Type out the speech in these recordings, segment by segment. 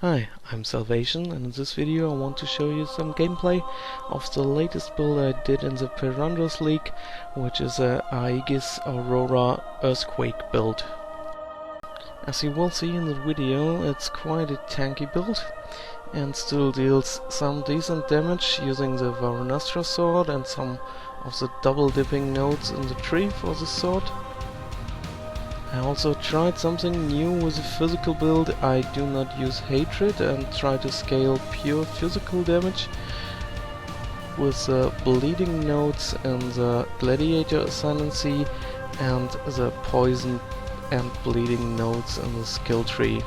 Hi, I'm Salvation, and in this video I want to show you some gameplay of the latest build I did in the Piranhas League, which is a Aegis Aurora AegisQuake build. As you will see in the video, it's quite a tanky build and still deals some decent damage using the Varunastra sword and some of the double dipping nodes in the tree for the sword. I also tried something new with a physical build. I do not use hatred and try to scale pure physical damage with the bleeding nodes and the gladiator ascendancy and the poison and bleeding nodes in the skill tree.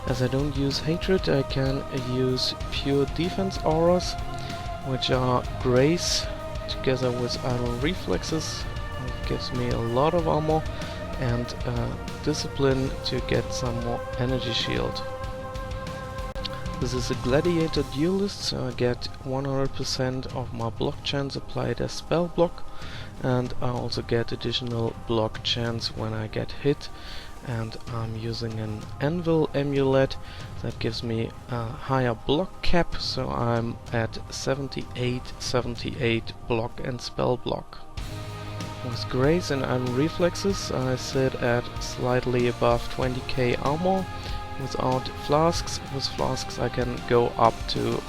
As I don't use hatred, I can use pure defense auras, which are grace together with iron reflexes. It gives me a lot of armor and discipline to get some more energy shield. This is a gladiator duelist, so I get 100% of my block chance applied as spell block, and I also get additional block chance when I get hit, and I'm using an anvil amulet that gives me a higher block cap, so I'm at 78 block and spell block. With grace and iron reflexes I sit at slightly above 20k armor without flasks. With flasks I can go up to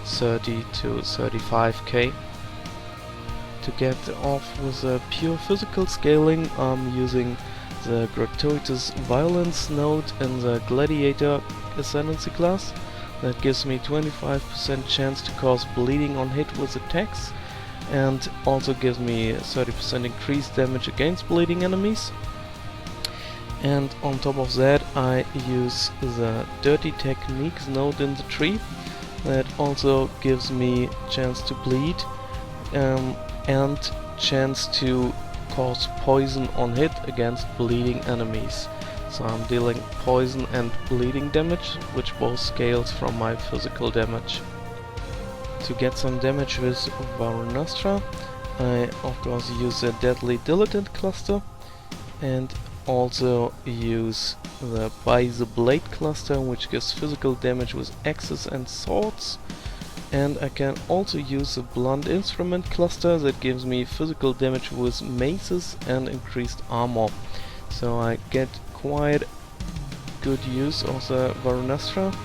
30 to 35k. To get off with a pure physical scaling, I'm using the gratuitous violence node in the gladiator ascendancy class. That gives me 25% chance to cause bleeding on hit with attacks, and also gives me 30% increased damage against bleeding enemies. And on top of that I use the dirty techniques node in the tree that also gives me chance to bleed and chance to cause poison on hit against bleeding enemies. So I'm dealing poison and bleeding damage, which both scales from my physical damage. To get some damage with Varunastra, I of course use a Deadly Dilettante cluster and also use the By the Blade cluster, which gives physical damage with axes and swords, and I can also use a Blunt Instrument cluster that gives me physical damage with maces and increased armor. So I get quite good use of the Varunastra,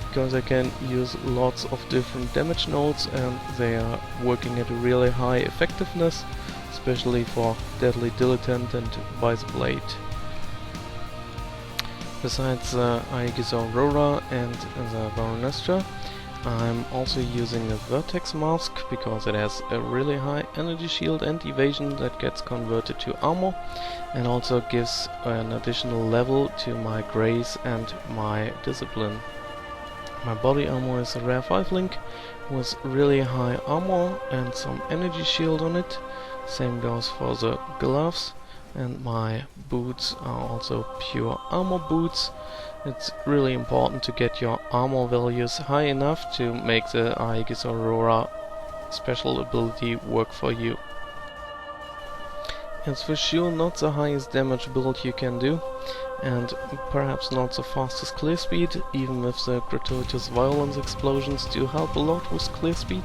because I can use lots of different damage nodes and they are working at a really high effectiveness, especially for Deadly Dilettante and By the Blade. Besides Aegis Aurora and the Varunastra, I'm also using a Vertex Mask because it has a really high energy shield and evasion that gets converted to armor, and also gives an additional level to my grace and my discipline. My body armor is a rare 5 link with really high armor and some energy shield on it. Same goes for the gloves, and my boots are also pure armor boots. It's really important to get your armor values high enough to make the Aegis Aurora special ability work for you. It's for sure not the highest damage build you can do, and perhaps not the fastest clear speed, even if the gratuitous violence explosions do help a lot with clear speed,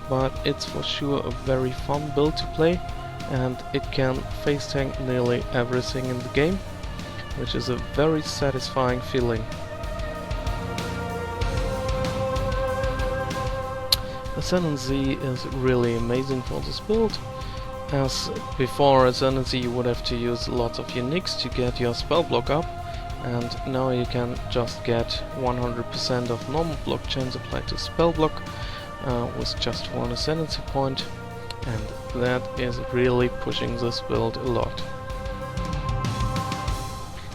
but it's for sure a very fun build to play, and it can face tank nearly everything in the game, which is a very satisfying feeling. Ascendancy is really amazing for this build. As before Ascendancy you would have to use lots of uniques to get your spell block up, and now you can just get 100% of normal block chance applied to spell block with just one Ascendancy point, and that is really pushing this build a lot.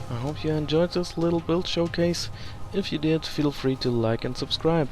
I hope you enjoyed this little build showcase. If you did, feel free to like and subscribe.